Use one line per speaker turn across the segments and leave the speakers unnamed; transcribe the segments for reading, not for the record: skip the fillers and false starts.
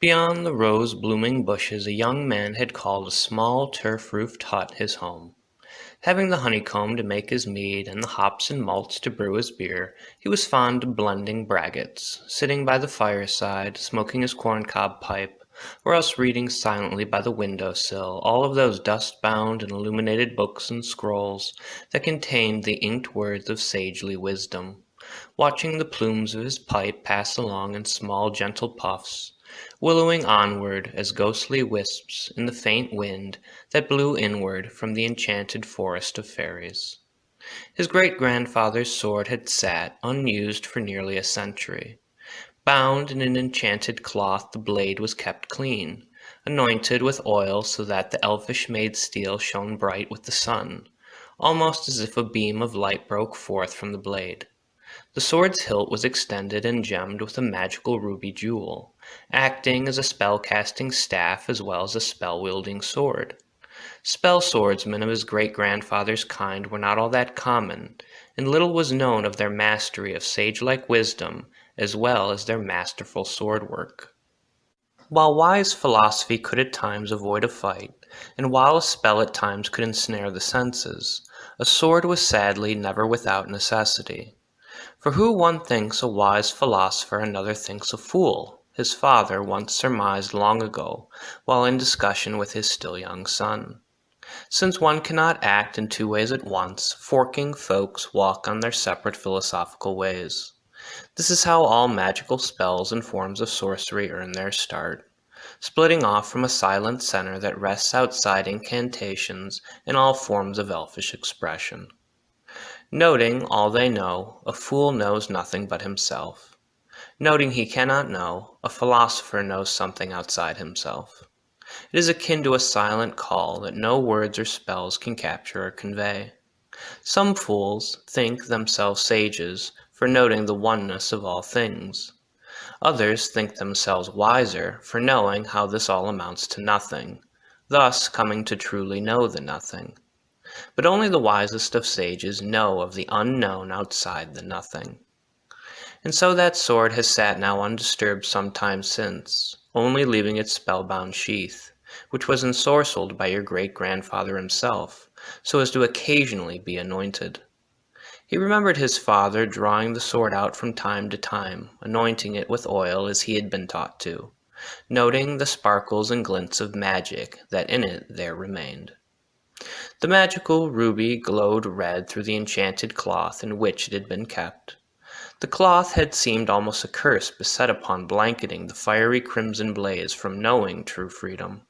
Beyond the rose-blooming bushes a young man had called a small turf-roofed hut his home. Having the honeycomb to make his mead and the hops and malts to brew his beer, he was fond of blending braggots, sitting by the fireside, smoking his corncob pipe, or else reading silently by the window-sill all of those dust-bound and illuminated books and scrolls that contained the inked words of sagely wisdom, watching the plumes of his pipe pass along in small gentle puffs, willowing onward as ghostly wisps in the faint wind that blew inward from the enchanted forest of fairies. His great-grandfather's sword had sat, unused for nearly a century. Bound in an enchanted cloth the blade was kept clean, anointed with oil so that the elfish-made steel shone bright with the sun, almost as if a beam of light broke forth from the blade. The sword's hilt was extended and gemmed with a magical ruby jewel, acting as a spell-casting staff as well as a spell-wielding sword. Spell swordsmen of his great-grandfather's kind were not all that common, and little was known of their mastery of sage-like wisdom as well as their masterful sword work. While wise philosophy could at times avoid a fight, and while a spell at times could ensnare the senses, a sword was sadly never without necessity. For who one thinks a wise philosopher another thinks a fool, his father once surmised long ago, while in discussion with his still young son. Since one cannot act in two ways at once, forking folks walk on their separate philosophical ways. This is how all magical spells and forms of sorcery earn their start, splitting off from a silent center that rests outside incantations and all forms of elfish expression. Noting all they know, a fool knows nothing but himself. Noting he cannot know, a philosopher knows something outside himself. It is akin to a silent call that no words or spells can capture or convey. Some fools think themselves sages for noting the oneness of all things. Others think themselves wiser for knowing how this all amounts to nothing, thus coming to truly know the nothing. But only the wisest of sages know of the unknown outside the nothing. And so that sword has sat now undisturbed some time since, only leaving its spellbound sheath, which was ensorcelled by your great-grandfather himself, so as to occasionally be anointed. He remembered his father drawing the sword out from time to time, anointing it with oil as he had been taught to, noting the sparkles and glints of magic that in it there remained. The magical ruby glowed red through the enchanted cloth in which it had been kept. The cloth had seemed almost a curse beset upon blanketing the fiery crimson blaze from knowing true freedom.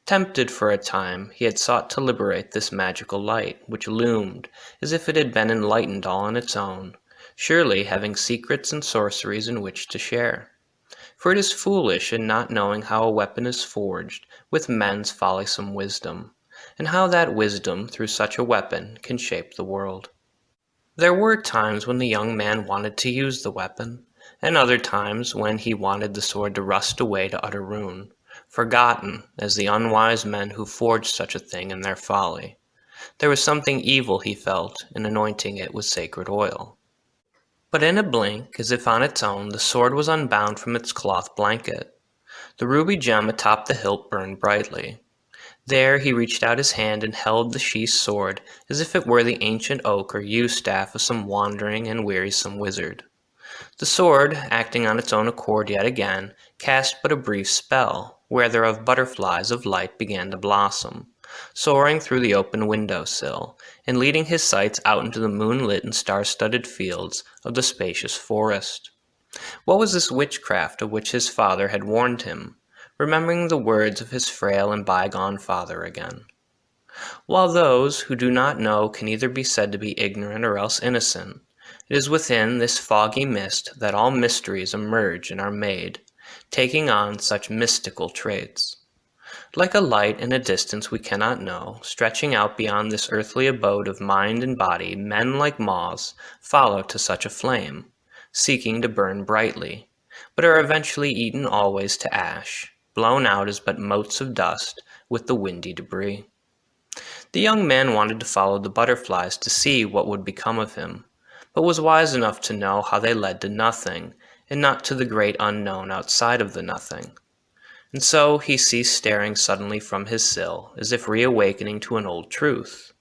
Tempted for a time, he had sought to liberate this magical light, which loomed as if it had been enlightened all on its own, surely having secrets and sorceries in which to share. For it is foolish in not knowing how a weapon is forged with men's follisome wisdom, and how that wisdom through such a weapon can shape the world. There were times when the young man wanted to use the weapon, and other times when he wanted the sword to rust away to utter ruin, forgotten as the unwise men who forged such a thing in their folly. There was something evil, he felt, in anointing it with sacred oil. But in a blink, as if on its own, the sword was unbound from its cloth blanket. The ruby gem atop the hilt burned brightly. There he reached out his hand and held the sheathed sword as if it were the ancient oak or yew staff of some wandering and wearisome wizard. The sword, acting on its own accord yet again, cast but a brief spell, whereof butterflies of light began to blossom, soaring through the open window-sill, and leading his sights out into the moonlit and star-studded fields of the spacious forest. What was this witchcraft of which his father had warned him? Remembering the words of his frail and bygone father again. While those who do not know can either be said to be ignorant or else innocent, it is within this foggy mist that all mysteries emerge and are made, taking on such mystical traits. Like a light in a distance we cannot know, stretching out beyond this earthly abode of mind and body, men like moths follow to such a flame, seeking to burn brightly, but are eventually eaten always to ash, blown out as but motes of dust with the windy debris. The young man wanted to follow the butterflies to see what would become of him, but was wise enough to know how they led to nothing, and not to the great unknown outside of the nothing. And so he ceased staring suddenly from his sill, as if reawakening to an old truth,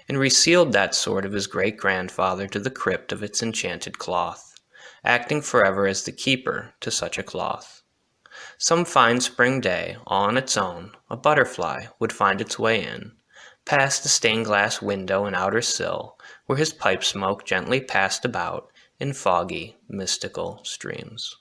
and resealed that sword of his great-grandfather to the crypt of its enchanted cloth, acting forever as the keeper to such a cloth. Some fine spring day, all on its own, a butterfly would find its way in, past the stained-glass window and outer sill, where his pipe smoke gently passed about in foggy, mystical streams.